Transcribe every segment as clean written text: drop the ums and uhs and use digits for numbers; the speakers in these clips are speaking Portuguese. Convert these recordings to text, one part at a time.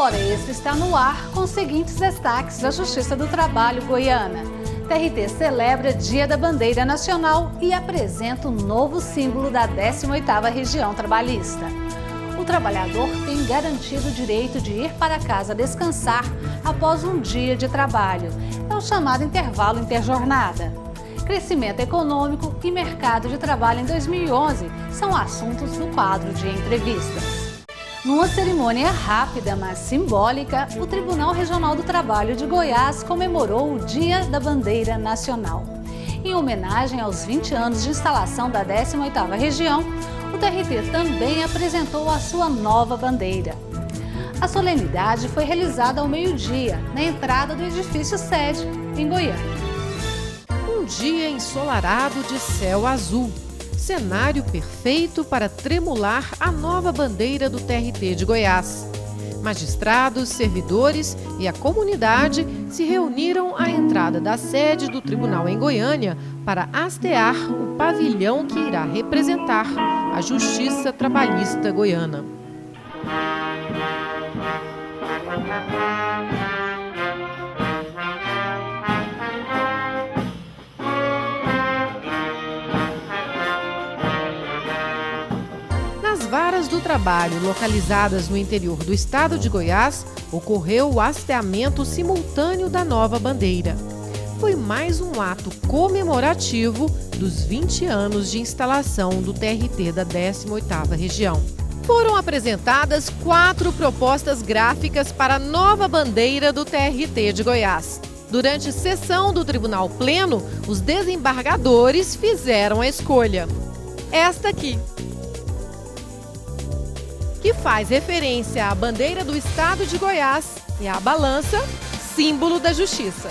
Hora Extra está no ar com os seguintes destaques da Justiça do Trabalho goiana. TRT celebra Dia da Bandeira Nacional e apresenta um novo símbolo da 18ª Região Trabalhista. O trabalhador tem garantido o direito de ir para casa descansar após um dia de trabalho. É o chamado intervalo interjornada. Crescimento econômico e mercado de trabalho em 2011 são assuntos do quadro de entrevistas. Numa cerimônia rápida, mas simbólica, o Tribunal Regional do Trabalho de Goiás comemorou o Dia da Bandeira Nacional. Em homenagem aos 20 anos de instalação da 18ª Região, o TRT também apresentou a sua nova bandeira. A solenidade foi realizada ao meio-dia, na entrada do edifício sede, em Goiânia. Um dia ensolarado de céu azul. Cenário perfeito para tremular a nova bandeira do TRT de Goiás. Magistrados, servidores e a comunidade se reuniram à entrada da sede do tribunal em Goiânia para hastear o pavilhão que irá representar a Justiça Trabalhista Goiana. Nas varas do trabalho localizadas no interior do estado de Goiás, ocorreu o hasteamento simultâneo da nova bandeira. Foi mais um ato comemorativo dos 20 anos de instalação do TRT da 18ª Região. Foram apresentadas 4 propostas gráficas para a nova bandeira do TRT de Goiás. Durante sessão do Tribunal Pleno, os desembargadores fizeram a escolha. Esta aqui, que faz referência à bandeira do estado de Goiás e à balança, símbolo da justiça.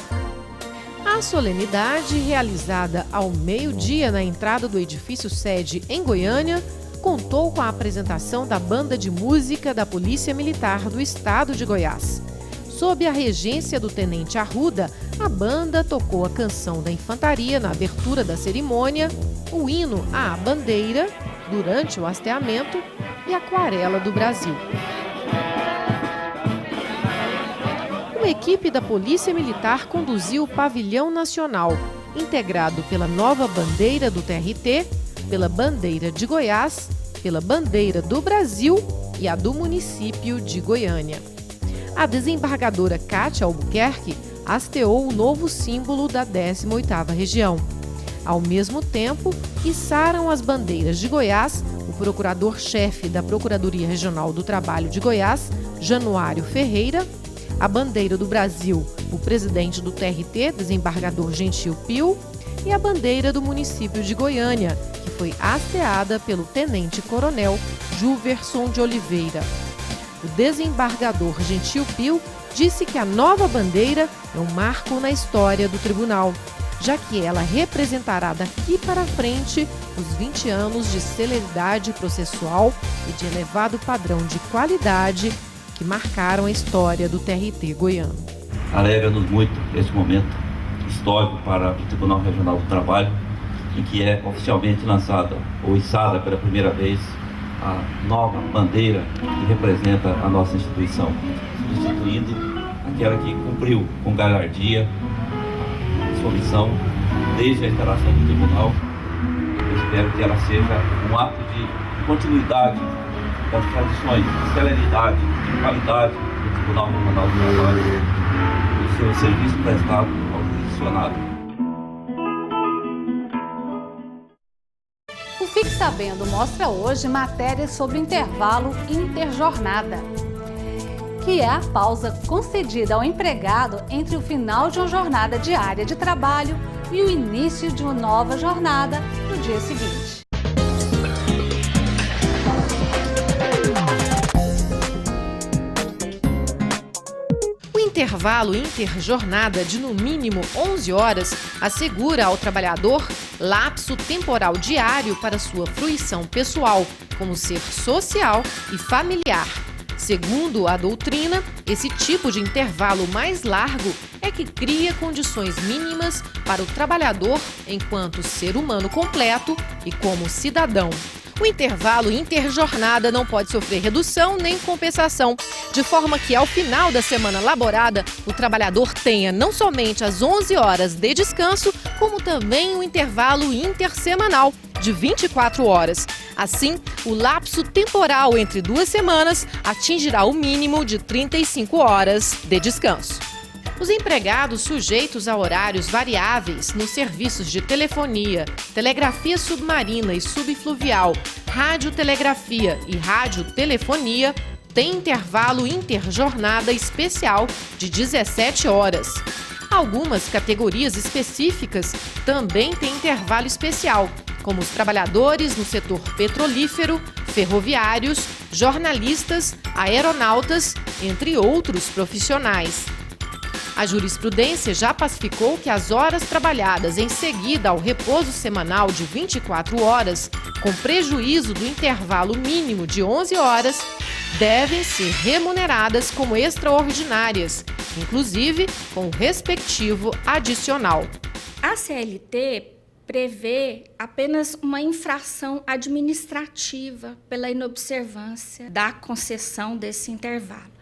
A solenidade, realizada ao meio-dia na entrada do edifício sede em Goiânia, contou com a apresentação da banda de música da Polícia Militar do estado de Goiás. Sob a regência do tenente Arruda, a banda tocou a canção da infantaria na abertura da cerimônia, o hino à bandeira durante o hasteamento e a aquarela do Brasil. Uma equipe da Polícia Militar conduziu o pavilhão nacional, integrado pela nova bandeira do TRT, pela bandeira de Goiás, pela bandeira do Brasil e a do município de Goiânia. A desembargadora Cátia Albuquerque hasteou o novo símbolo da 18ª Região. Ao mesmo tempo, içaram as bandeiras de Goiás o procurador-chefe da Procuradoria Regional do Trabalho de Goiás, Januário Ferreira, a bandeira do Brasil, o presidente do TRT, desembargador Gentil Pio, e a bandeira do município de Goiânia, que foi hasteada pelo tenente-coronel Juverson de Oliveira. O desembargador Gentil Pio disse que a nova bandeira é um marco na história do tribunal, já que ela representará daqui para frente os 20 anos de celeridade processual e de elevado padrão de qualidade que marcaram a história do TRT goiano. Alegra-nos muito esse momento histórico para o Tribunal Regional do Trabalho, em que é oficialmente lançada ou içada pela primeira vez a nova bandeira que representa a nossa instituição, substituindo aquela que cumpriu com galhardia sua missão desde a instalação do tribunal. Eu espero que ela seja um ato de continuidade das tradições de celeridade, de qualidade do Tribunal Regional do Trabalho, do seu serviço prestado ao jurisdicionado. O Fique Sabendo mostra hoje matérias sobre intervalo interjornada, que é a pausa concedida ao empregado entre o final de uma jornada diária de trabalho e o início de uma nova jornada no dia seguinte. O intervalo interjornada de no mínimo 11 horas assegura ao trabalhador lapso temporal diário para sua fruição pessoal, como ser social e familiar. Segundo a doutrina, esse tipo de intervalo mais largo é que cria condições mínimas para o trabalhador enquanto ser humano completo e como cidadão. O intervalo interjornada não pode sofrer redução nem compensação, de forma que, ao final da semana laborada, o trabalhador tenha não somente as 11 horas de descanso, como também o intervalo intersemanal, de 24 horas. Assim, o lapso temporal entre 2 semanas atingirá o mínimo de 35 horas de descanso. Os empregados sujeitos a horários variáveis nos serviços de telefonia, telegrafia submarina e subfluvial, radiotelegrafia e radiotelefonia têm intervalo interjornada especial de 17 horas. Algumas categorias específicas também têm intervalo especial, como os trabalhadores no setor petrolífero, ferroviários, jornalistas, aeronautas, entre outros profissionais. A jurisprudência já pacificou que as horas trabalhadas em seguida ao repouso semanal de 24 horas, com prejuízo do intervalo mínimo de 11 horas, devem ser remuneradas como extraordinárias, inclusive com o respectivo adicional. A CLT prevê apenas uma infração administrativa pela inobservância da concessão desse intervalo.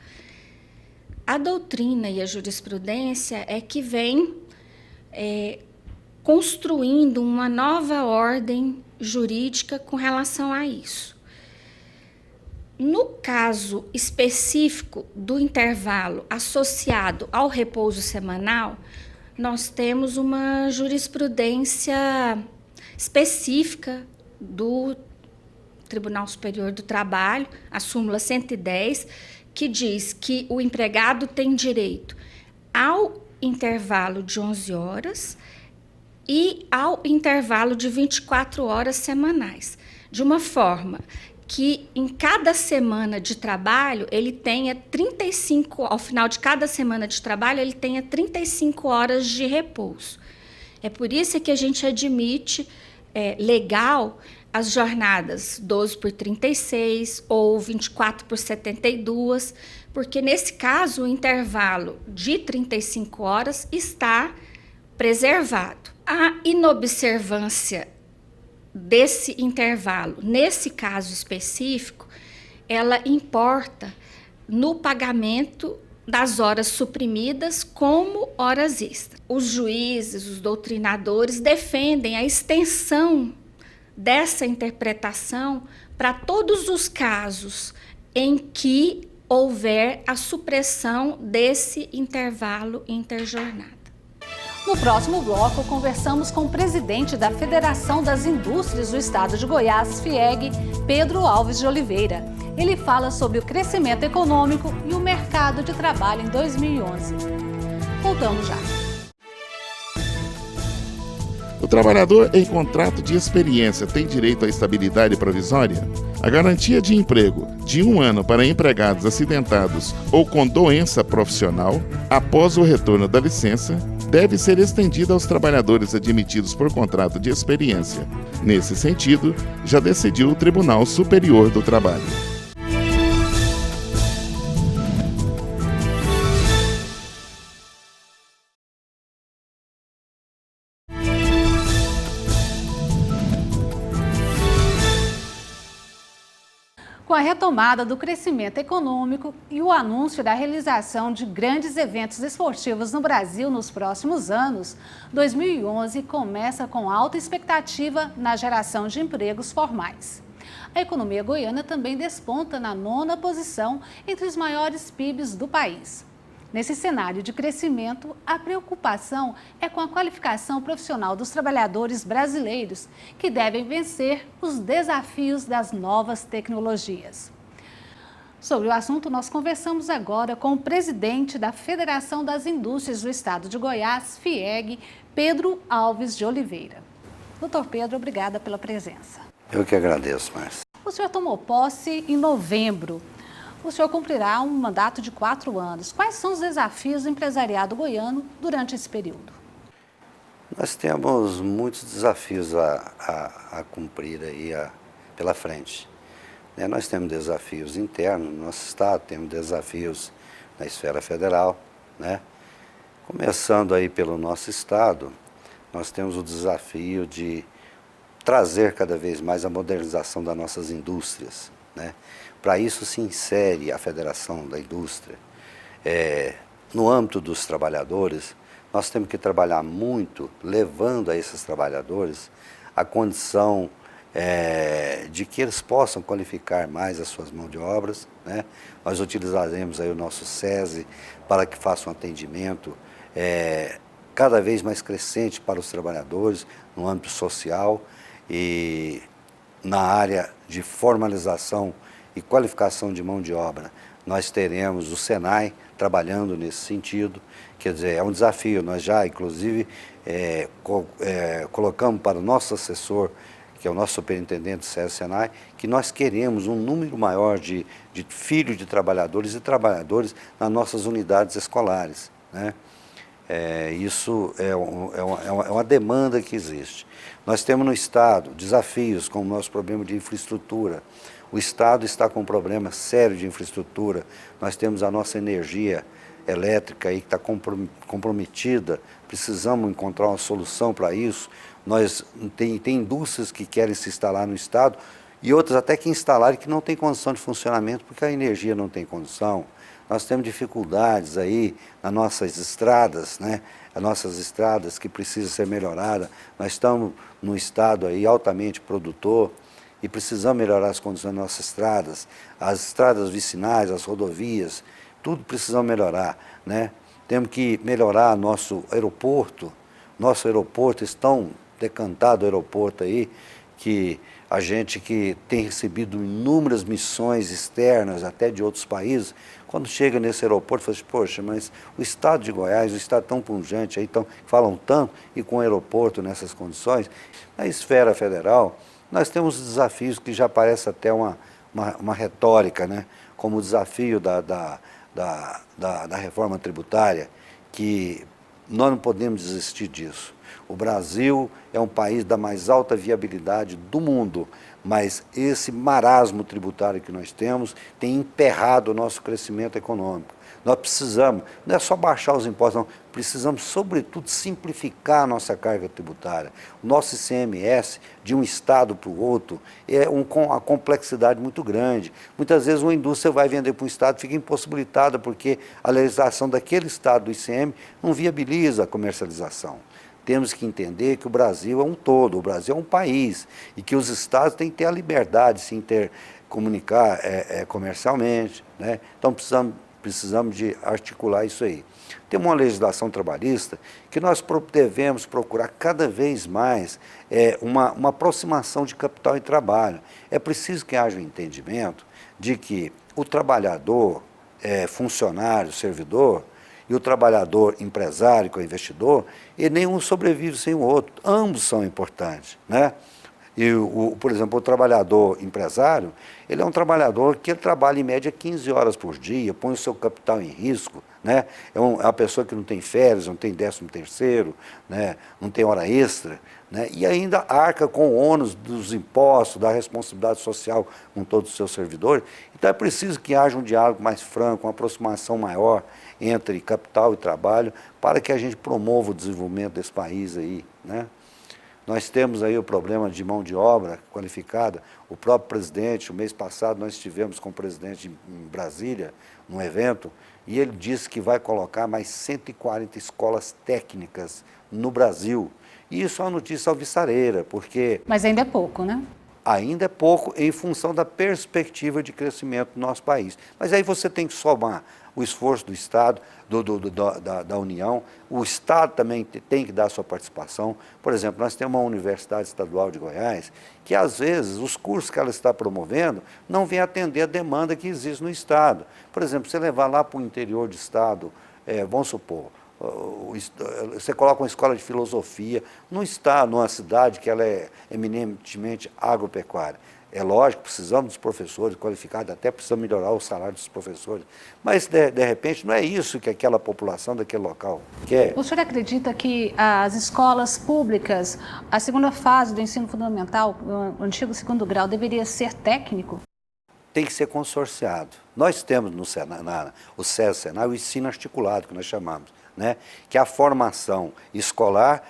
A doutrina e a jurisprudência é que vem construindo uma nova ordem jurídica com relação a isso. No caso específico do intervalo associado ao repouso semanal, nós temos uma jurisprudência específica do Tribunal Superior do Trabalho, a súmula 110, que diz que o empregado tem direito ao intervalo de 11 horas e ao intervalo de 24 horas semanais, de uma forma que em cada semana de trabalho ele tenha 35, ao final de cada semana de trabalho, ele tenha 35 horas de repouso. É por isso que a gente admite legal as jornadas 12 por 36 ou 24 por 72, porque nesse caso o intervalo de 35 horas está preservado. A inobservância desse intervalo, nesse caso específico, ela importa no pagamento das horas suprimidas como horas extras. Os juízes, os doutrinadores defendem a extensão dessa interpretação para todos os casos em que houver a supressão desse intervalo interjornada. No próximo bloco, conversamos com o presidente da Federação das Indústrias do Estado de Goiás, FIEG, Pedro Alves de Oliveira. Ele fala sobre o crescimento econômico e o mercado de trabalho em 2011. Voltamos já. O trabalhador em contrato de experiência tem direito à estabilidade provisória? A garantia de emprego de 1 ano para empregados acidentados ou com doença profissional, após o retorno da licença, deve ser estendida aos trabalhadores admitidos por contrato de experiência. Nesse sentido, já decidiu o Tribunal Superior do Trabalho. Com a retomada do crescimento econômico e o anúncio da realização de grandes eventos esportivos no Brasil nos próximos anos, 2011 começa com alta expectativa na geração de empregos formais. A economia goiana também desponta na 9ª posição entre os maiores PIBs do país. Nesse cenário de crescimento, a preocupação é com a qualificação profissional dos trabalhadores brasileiros, que devem vencer os desafios das novas tecnologias. Sobre o assunto, nós conversamos agora com o presidente da Federação das Indústrias do Estado de Goiás, FIEG, Pedro Alves de Oliveira. Doutor Pedro, obrigada pela presença. Eu que agradeço, Márcia. O senhor tomou posse em novembro. O senhor cumprirá um mandato de 4 anos. Quais são os desafios do empresariado goiano durante esse período? Nós temos muitos desafios a cumprir aí pela frente. Nós temos desafios internos no nosso estado, temos desafios na esfera federal. Começando aí pelo nosso estado, nós temos o desafio de trazer cada vez mais a modernização das nossas indústrias, né? Para isso se insere a Federação da Indústria. No âmbito dos trabalhadores, nós temos que trabalhar muito, levando a esses trabalhadores a condição de que eles possam qualificar mais as suas mãos de obras, né? Nós utilizaremos aí o nosso SESI para que faça um atendimento cada vez mais crescente para os trabalhadores no âmbito social e na área de formalização e qualificação de mão de obra. Nós teremos o SENAI trabalhando nesse sentido, quer dizer, é um desafio. Nós já, inclusive, colocamos para o nosso assessor, que é o nosso superintendente do SESI-SENAI, que nós queremos um número maior de filhos de trabalhadores e trabalhadores nas nossas unidades escolares, né? Isso é uma demanda que existe. Nós temos no Estado desafios como o nosso problema de infraestrutura. O Estado está com um problema sério de infraestrutura. Nós temos a nossa energia elétrica aí que está comprometida. Precisamos encontrar uma solução para isso. Tem indústrias que querem se instalar no Estado e outras até que instalarem que não tem condição de funcionamento porque a energia não tem condição. Nós temos dificuldades aí nas nossas estradas, né? As nossas estradas que precisam ser melhoradas. Nós estamos num estado aí altamente produtor e precisamos melhorar as condições das nossas estradas. As estradas vicinais, as rodovias, tudo precisamos melhorar, né? Temos que melhorar nosso aeroporto. Nosso aeroporto está tão decantado, aeroporto aí, que a gente que tem recebido inúmeras missões externas, até de outros países, quando chega nesse aeroporto, fala assim, poxa, mas o estado de Goiás, o estado tão pujante, aí falam tanto, e com o aeroporto nessas condições, na esfera federal, nós temos desafios que já parece até uma retórica, né? Como o desafio da reforma tributária, que nós não podemos desistir disso. O Brasil é um país da mais alta viabilidade do mundo, mas esse marasmo tributário que nós temos tem emperrado o nosso crescimento econômico. Nós precisamos, não é só baixar os impostos, não, precisamos, sobretudo, simplificar a nossa carga tributária. O nosso ICMS, de um estado para o outro, é uma complexidade muito grande. Muitas vezes uma indústria vai vender para um estado e fica impossibilitada porque a legislação daquele estado do ICM não viabiliza a comercialização. Temos que entender que o Brasil é um todo, o Brasil é um país e que os estados têm que ter a liberdade de se intercomunicar comercialmente, né? Então precisamos de articular isso aí. Tem uma legislação trabalhista que nós devemos procurar cada vez mais uma aproximação de capital e trabalho. É preciso que haja um entendimento de que o trabalhador, funcionário, servidor, e o trabalhador empresário, que é o investidor, e nenhum sobrevive sem o outro. Ambos são importantes, né? E, por exemplo, o trabalhador empresário, ele é um trabalhador que ele trabalha em média 15 horas por dia, põe o seu capital em risco, né? É uma pessoa que não tem férias, não tem 13º, né? Não tem hora extra, né? E ainda arca com o ônus dos impostos, da responsabilidade social com todos os seus servidores. Então é preciso que haja um diálogo mais franco, uma aproximação maior entre capital e trabalho, para que a gente promova o desenvolvimento desse país aí, né? Nós temos aí o problema de mão de obra qualificada. O próprio presidente, o mês passado, nós estivemos com o presidente em Brasília, num evento, e ele disse que vai colocar mais 140 escolas técnicas no Brasil. E isso é uma notícia alvissareira, porque... Mas ainda é pouco, né? Ainda é pouco em função da perspectiva de crescimento do nosso país. Mas aí você tem que somar o esforço do Estado, da União. O Estado também tem que dar a sua participação. Por exemplo, nós temos uma Universidade Estadual de Goiás que, às vezes, os cursos que ela está promovendo não vêm atender a demanda que existe no Estado. Por exemplo, você levar lá para o interior do Estado, vamos supor, você coloca uma escola de filosofia, não está numa cidade que ela é eminentemente agropecuária. É lógico, precisamos dos professores qualificados, até precisamos melhorar o salário dos professores, mas de repente não é isso que aquela população daquele local quer. O senhor acredita que as escolas públicas, a segunda fase do ensino fundamental, o antigo 2º grau, deveria ser técnico? Tem que ser consorciado. Nós temos no o SESI-SENAI o ensino articulado, que nós chamamos, né? Que é a formação escolar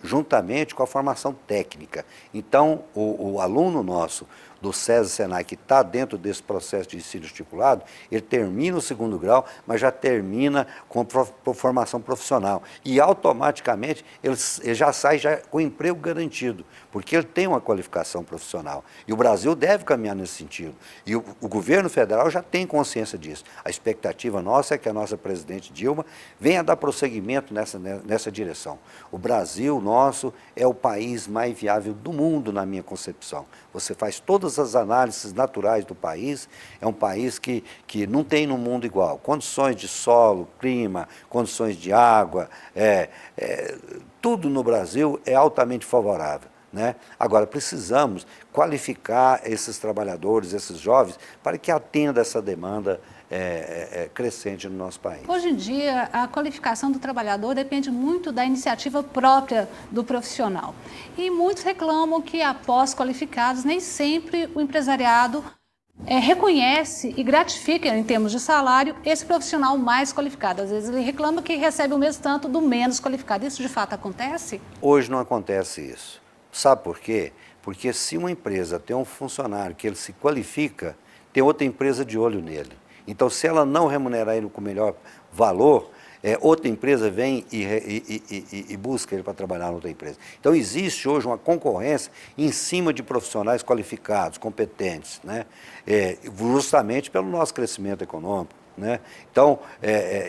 juntamente com a formação técnica. Então, o aluno nosso do SESI-SENAI, que está dentro desse processo de ensino estipulado, ele termina o segundo grau, mas já termina com formação profissional. E automaticamente ele já sai com emprego garantido, porque ele tem uma qualificação profissional. E o Brasil deve caminhar nesse sentido. E o governo federal já tem consciência disso. A expectativa nossa é que a nossa presidente Dilma venha dar prosseguimento nessa direção. O Brasil nosso é o país mais viável do mundo, na minha concepção. Você faz todas as análises naturais do país, é um país que não tem no mundo igual. Condições de solo, clima, condições de água, tudo no Brasil é altamente favorável, né? Agora, precisamos qualificar esses trabalhadores, esses jovens, para que atenda essa demanda crescente no nosso país. Hoje em dia, a qualificação do trabalhador depende muito da iniciativa própria do profissional. E muitos reclamam que, após qualificados, nem sempre o empresariado reconhece e gratifica, em termos de salário, esse profissional mais qualificado. Às vezes ele reclama que recebe o mesmo tanto do menos qualificado. Isso de fato acontece? Hoje não acontece isso. Sabe por quê? Porque se uma empresa tem um funcionário que ele se qualifica, tem outra empresa de olho nele. Então, se ela não remunerar ele com o melhor valor, outra empresa vem e busca ele para trabalhar na outra empresa. Então, existe hoje uma concorrência em cima de profissionais qualificados, competentes, né? Justamente pelo nosso crescimento econômico, né? Então,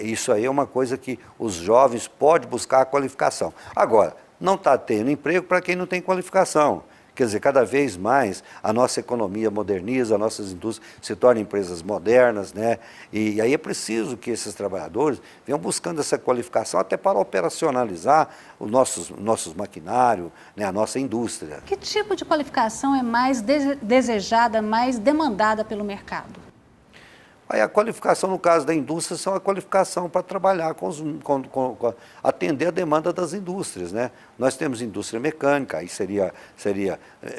isso aí é uma coisa que os jovens podem buscar a qualificação. Agora, não está tendo emprego para quem não tem qualificação. Quer dizer, cada vez mais a nossa economia moderniza, as nossas indústrias se tornam empresas modernas, né? E aí é preciso que esses trabalhadores venham buscando essa qualificação até para operacionalizar os nossos maquinários, né? A nossa indústria. Que tipo de qualificação é mais desejada, mais demandada pelo mercado? Aí a qualificação, no caso da indústria, são a qualificação para trabalhar atender a demanda das indústrias, né? Nós temos indústria mecânica, aí seria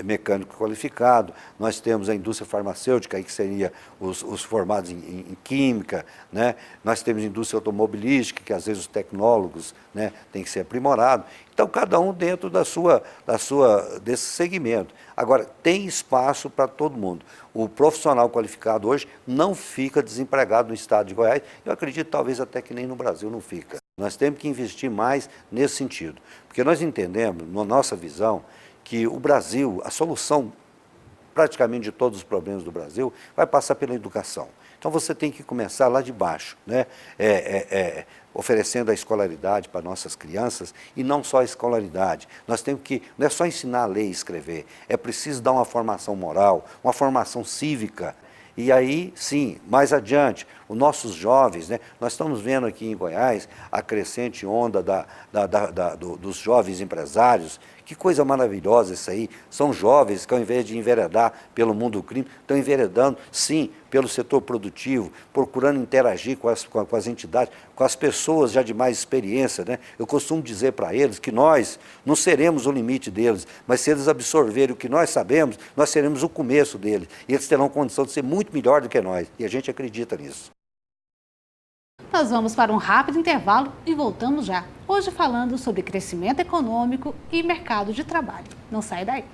mecânico qualificado. Nós temos a indústria farmacêutica, aí que seria os formados em química, né? Nós temos indústria automobilística, que às vezes os tecnólogos, né, têm que ser aprimorados. Então, cada um dentro desse segmento. Agora, tem espaço para todo mundo. O profissional qualificado hoje não fica desempregado no estado de Goiás. Eu acredito, talvez, até que nem no Brasil não fica. Nós temos que investir mais nesse sentido. Porque nós entendemos, na nossa visão, que o Brasil, a solução praticamente de todos os problemas do Brasil, vai passar pela educação. Então, você tem que começar lá de baixo, né? Oferecendo a escolaridade para nossas crianças, e não só a escolaridade. Nós temos que, não é só ensinar a ler e escrever, é preciso dar uma formação moral, uma formação cívica. E aí, sim, mais adiante, os nossos jovens, né, nós estamos vendo aqui em Goiás a crescente onda dos jovens empresários. Que coisa maravilhosa isso aí. São jovens que, ao invés de enveredar pelo mundo do crime, estão enveredando, sim, pelo setor produtivo, procurando interagir com as entidades, com as pessoas já de mais experiência, né? Eu costumo dizer para eles que nós não seremos o limite deles, mas se eles absorverem o que nós sabemos, nós seremos o começo deles. E eles terão condição de ser muito melhor do que nós. E a gente acredita nisso. Nós vamos para um rápido intervalo e voltamos já. Hoje falando sobre crescimento econômico e mercado de trabalho. Não sai daí.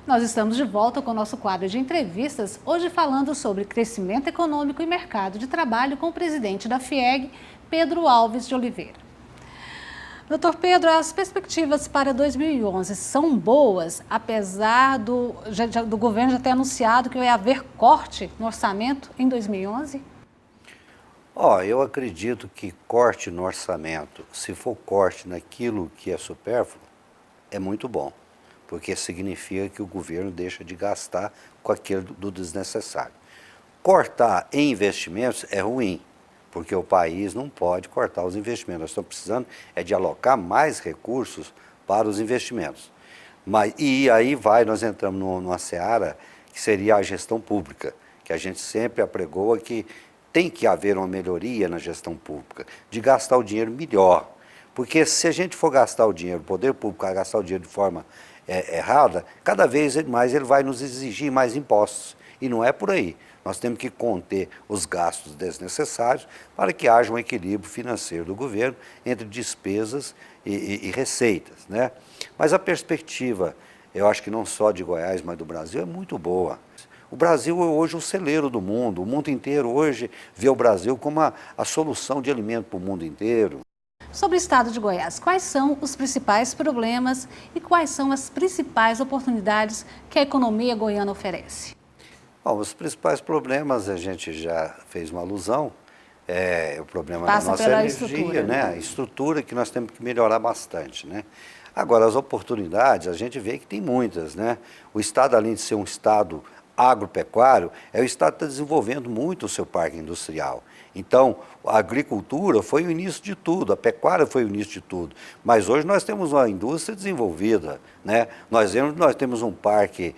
Nós estamos de volta com o nosso quadro de entrevistas, hoje falando sobre crescimento econômico e mercado de trabalho com o presidente da FIEG, Pedro Alves de Oliveira. Doutor Pedro, as perspectivas para 2011 são boas, apesar do governo já ter anunciado que vai haver corte no orçamento em 2011? Eu acredito que corte no orçamento, se for corte naquilo que é supérfluo, é muito bom, porque significa que o governo deixa de gastar com aquilo do desnecessário. Cortar em investimentos é ruim, porque o país não pode cortar os investimentos. Nós estamos precisando de alocar mais recursos para os investimentos. E aí nós entramos numa seara que seria a gestão pública, que a gente sempre apregou que tem que haver uma melhoria na gestão pública, de gastar o dinheiro melhor. Porque se a gente for gastar o dinheiro, o poder público vai gastar o dinheiro de forma errada, cada vez mais ele vai nos exigir mais impostos. E não é por aí. Nós temos que conter os gastos desnecessários para que haja um equilíbrio financeiro do governo entre despesas e receitas, né? Mas a perspectiva, eu acho que não só de Goiás, mas do Brasil, é muito boa. O Brasil é hoje o celeiro do mundo. O mundo inteiro hoje vê o Brasil como a solução de alimento para o mundo inteiro. Sobre o estado de Goiás, quais são os principais problemas e quais são as principais oportunidades que a economia goiana oferece? Bom, os principais problemas, a gente já fez uma alusão, o problema Passa da nossa pela energia, estrutura, né? A estrutura que nós temos que melhorar bastante, né? Agora, as oportunidades, a gente vê que tem muitas, né? O estado, além de ser um estado agropecuário, o estado está desenvolvendo muito o seu parque industrial. Então, a agricultura foi o início de tudo, a pecuária foi o início de tudo. Mas hoje nós temos uma indústria desenvolvida, né? Nós temos um parque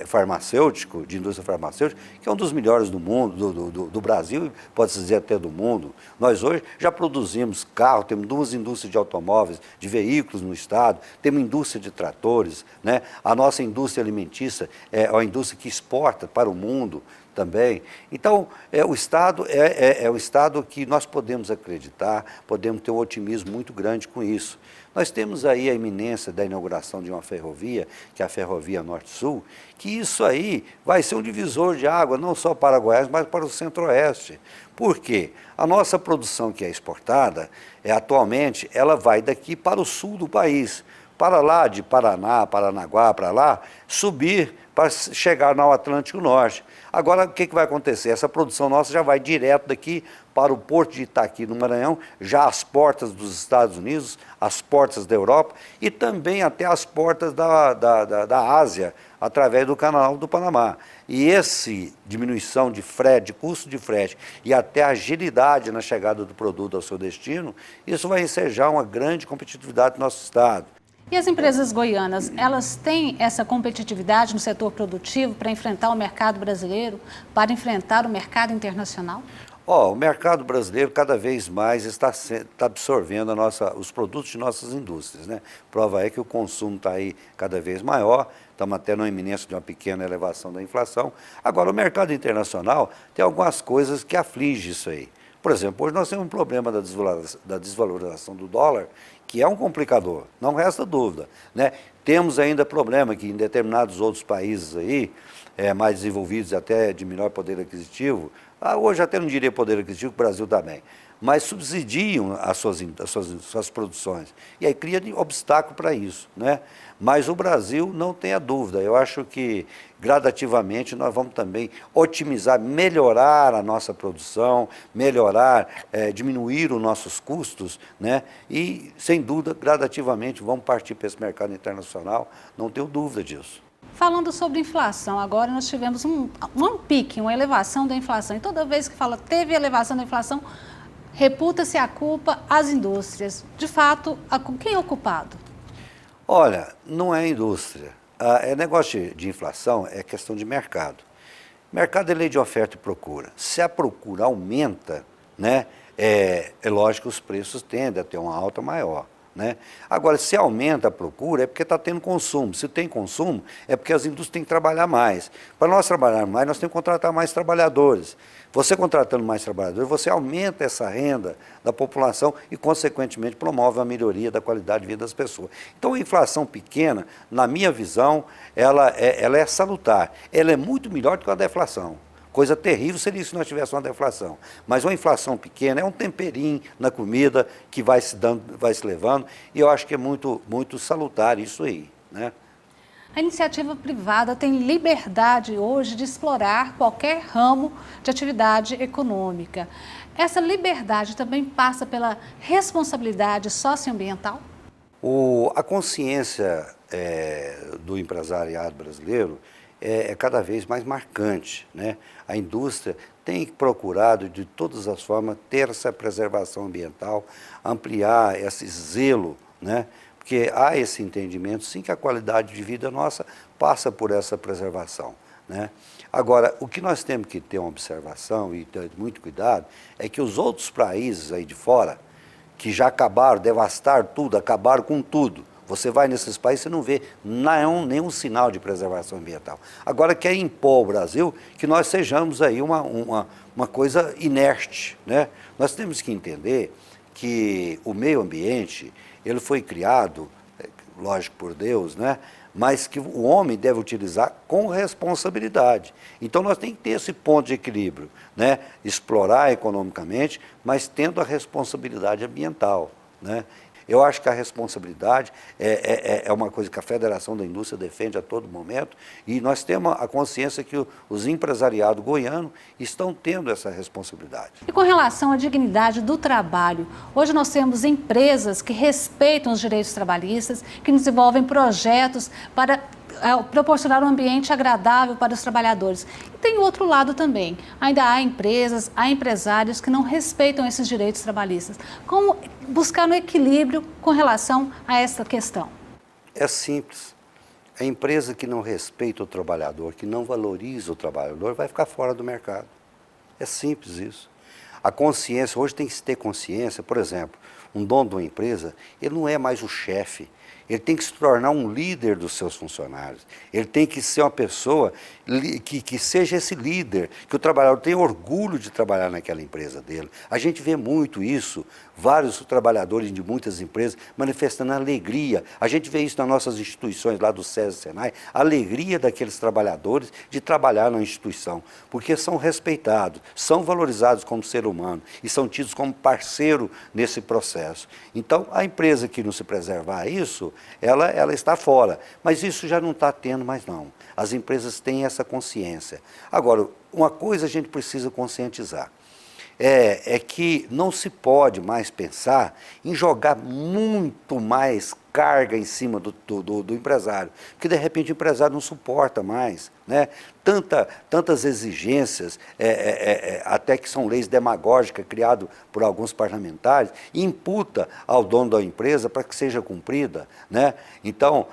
farmacêutico, de indústria farmacêutica, que é um dos melhores do mundo, do Brasil, pode-se dizer até do mundo. Nós hoje já produzimos carro, temos 2 indústrias de automóveis, de veículos no estado, temos indústria de tratores, né? A nossa indústria alimentícia é uma indústria que exporta para o mundo também. Então, o Estado é o Estado que nós podemos acreditar, podemos ter um otimismo muito grande com isso. Nós temos aí a iminência da inauguração de uma ferrovia, que é a Ferrovia Norte-Sul, que isso aí vai ser um divisor de água, não só para Goiás, mas para o Centro-Oeste. Por quê? A nossa produção que é exportada, atualmente, ela vai daqui para o sul do país, para lá de Paraná, Paranaguá, para lá, subir para chegar no Atlântico Norte. Agora, o que vai acontecer? Essa produção nossa já vai direto daqui para o Porto de Itaqui, no Maranhão, já às portas dos Estados Unidos, às portas da Europa e também até às portas da Ásia, através do Canal do Panamá. E essa diminuição de frete, de custo de frete e até a agilidade na chegada do produto ao seu destino, isso vai ensejar uma grande competitividade do nosso estado. E as empresas goianas, elas têm essa competitividade no setor produtivo para enfrentar o mercado brasileiro, para enfrentar o mercado internacional? O mercado brasileiro cada vez mais está absorvendo os produtos de nossas indústrias, né? Prova é que o consumo está aí cada vez maior, estamos até na iminência de uma pequena elevação da inflação. Agora, o mercado internacional tem algumas coisas que afligem isso aí. Por exemplo, hoje nós temos um problema da desvalorização do dólar, que é um complicador, não resta dúvida, né? Temos ainda problema que em determinados outros países aí, mais desenvolvidos e até de menor poder aquisitivo, hoje até não diria poder aquisitivo, o Brasil também, mas subsidiam as suas produções. E aí cria obstáculo para isso, né? Mas o Brasil, não tenha dúvida, eu acho que gradativamente nós vamos também otimizar, melhorar a nossa produção, diminuir os nossos custos, né? E, sem dúvida, gradativamente vamos partir para esse mercado internacional, não tenho dúvida disso. Falando sobre inflação, agora nós tivemos um pique, uma elevação da inflação. E toda vez que fala teve elevação da inflação, reputa-se a culpa às indústrias. De fato, quem é o culpado? Olha, não é a indústria. Negócio de inflação é questão de mercado. Mercado é lei de oferta e procura. Se a procura aumenta, né, é lógico que os preços tendem a ter uma alta maior, né? Agora, se aumenta a procura, é porque está tendo consumo. Se tem consumo, é porque as indústrias têm que trabalhar mais. Para nós trabalharmos mais, nós temos que contratar mais trabalhadores. Você contratando mais trabalhadores, você aumenta essa renda da população e, consequentemente, promove a melhoria da qualidade de vida das pessoas. Então, a inflação pequena, na minha visão, ela é salutar. Ela é muito melhor do que a deflação. Coisa terrível seria se nós tivéssemos uma deflação. Mas uma inflação pequena é um temperinho na comida que vai se levando, e eu acho que é muito, muito salutar isso aí, né? A iniciativa privada tem liberdade hoje de explorar qualquer ramo de atividade econômica. Essa liberdade também passa pela responsabilidade socioambiental? A consciência do empresariado brasileiro é cada vez mais marcante, né? A indústria tem procurado, de todas as formas, ter essa preservação ambiental, ampliar esse zelo, né? Porque há esse entendimento, sim, que a qualidade de vida nossa passa por essa preservação, né? Agora, o que nós temos que ter uma observação e ter muito cuidado é que os outros países aí de fora, que já acabaram, devastaram tudo, acabaram com tudo. Você vai nesses países, você não vê nenhum sinal de preservação ambiental. Agora quer impor ao Brasil que nós sejamos aí uma coisa inerte, né? Nós temos que entender que o meio ambiente, ele foi criado, lógico, por Deus, né? Mas que o homem deve utilizar com responsabilidade. Então nós temos que ter esse ponto de equilíbrio, né? Explorar economicamente, mas tendo a responsabilidade ambiental, né? Eu acho que a responsabilidade é uma coisa que a Federação da Indústria defende a todo momento, e nós temos a consciência que os empresariados goianos estão tendo essa responsabilidade. E com relação à dignidade do trabalho, hoje nós temos empresas que respeitam os direitos trabalhistas, que desenvolvem projetos para proporcionar um ambiente agradável para os trabalhadores. E tem o outro lado também. Ainda há empresas, há empresários que não respeitam esses direitos trabalhistas. Como buscar um equilíbrio com relação a essa questão? É simples. A empresa que não respeita o trabalhador, que não valoriza o trabalhador, vai ficar fora do mercado. É simples isso. A consciência, hoje tem que se ter consciência, por exemplo, um dono de uma empresa, ele não é mais o chefe. Ele tem que se tornar um líder dos seus funcionários. Ele tem que ser uma pessoa que seja esse líder, que o trabalhador tenha orgulho de trabalhar naquela empresa dele. A gente vê muito isso, vários trabalhadores de muitas empresas manifestando alegria. A gente vê isso nas nossas instituições lá do SESI e Senai, a alegria daqueles trabalhadores de trabalhar na instituição, porque são respeitados, são valorizados como ser humano e são tidos como parceiro nesse processo. Então, a empresa que não se preservar isso, ela está fora, mas isso já não está tendo mais não. As empresas têm essa consciência. Agora, uma coisa a gente precisa conscientizar, é que não se pode mais pensar em jogar muito mais carga em cima do empresário, porque de repente o empresário não suporta mais, né? Tantas exigências, até que são leis demagógicas criadas por alguns parlamentares, imputa ao dono da empresa para que seja cumprida, né? Então,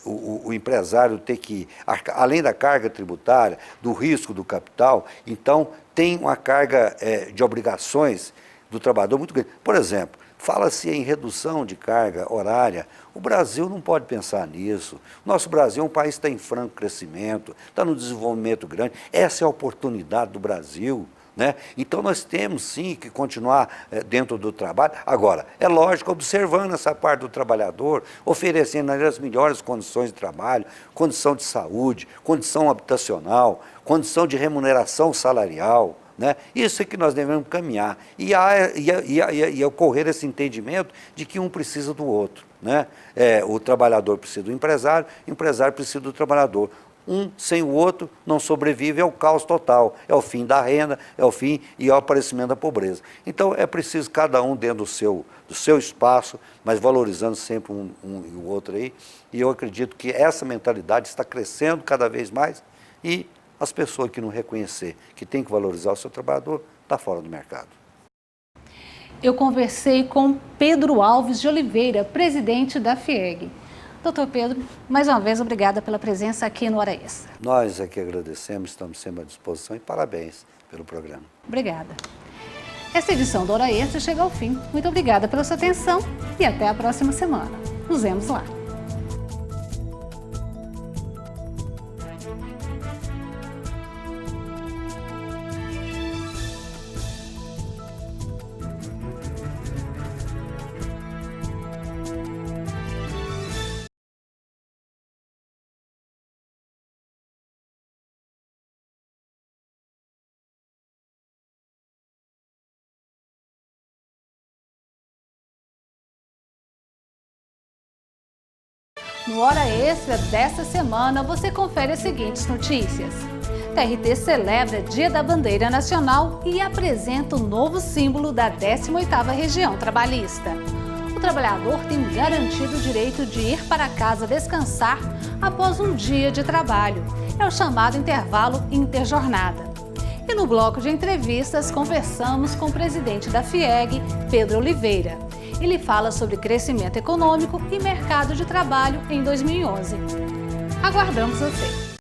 o empresário tem que, além da carga tributária, do risco do capital, então tem uma carga de obrigações do trabalhador muito grande. Por exemplo, fala-se em redução de carga horária. O Brasil não pode pensar nisso. Nosso Brasil é um país que está em franco crescimento, está no desenvolvimento grande. Essa é a oportunidade do Brasil, né? Então nós temos sim que continuar dentro do trabalho. Agora, é lógico, observando essa parte do trabalhador, oferecendo as melhores condições de trabalho, condição de saúde, condição habitacional, condição de remuneração salarial, né? Isso é que nós devemos caminhar e ocorrer esse entendimento de que um precisa do outro, né? O trabalhador precisa do empresário, o empresário precisa do trabalhador. Um sem o outro não sobrevive, é o caos total, é o fim da renda, é o fim e é o aparecimento da pobreza. Então é preciso cada um dentro do seu espaço, mas valorizando sempre um e o outro aí. E eu acredito que essa mentalidade está crescendo cada vez mais e as pessoas que não reconhecer que tem que valorizar o seu trabalhador, está fora do mercado. Eu conversei com Pedro Alves de Oliveira, presidente da FIEG. Doutor Pedro, mais uma vez, obrigada pela presença aqui no Hora Extra. Nós é que agradecemos, estamos sempre à disposição e parabéns pelo programa. Obrigada. Esta edição do Hora Extra chega ao fim. Muito obrigada pela sua atenção e até a próxima semana. Nos vemos lá. No Hora Extra desta semana, você confere as seguintes notícias. TRT celebra Dia da Bandeira Nacional e apresenta o novo símbolo da 18ª Região Trabalhista. O trabalhador tem garantido o direito de ir para casa descansar após um dia de trabalho. É o chamado intervalo interjornada. E no bloco de entrevistas, conversamos com o presidente da FIEG, Pedro Oliveira. Ele fala sobre crescimento econômico e mercado de trabalho em 2011. Aguardamos você!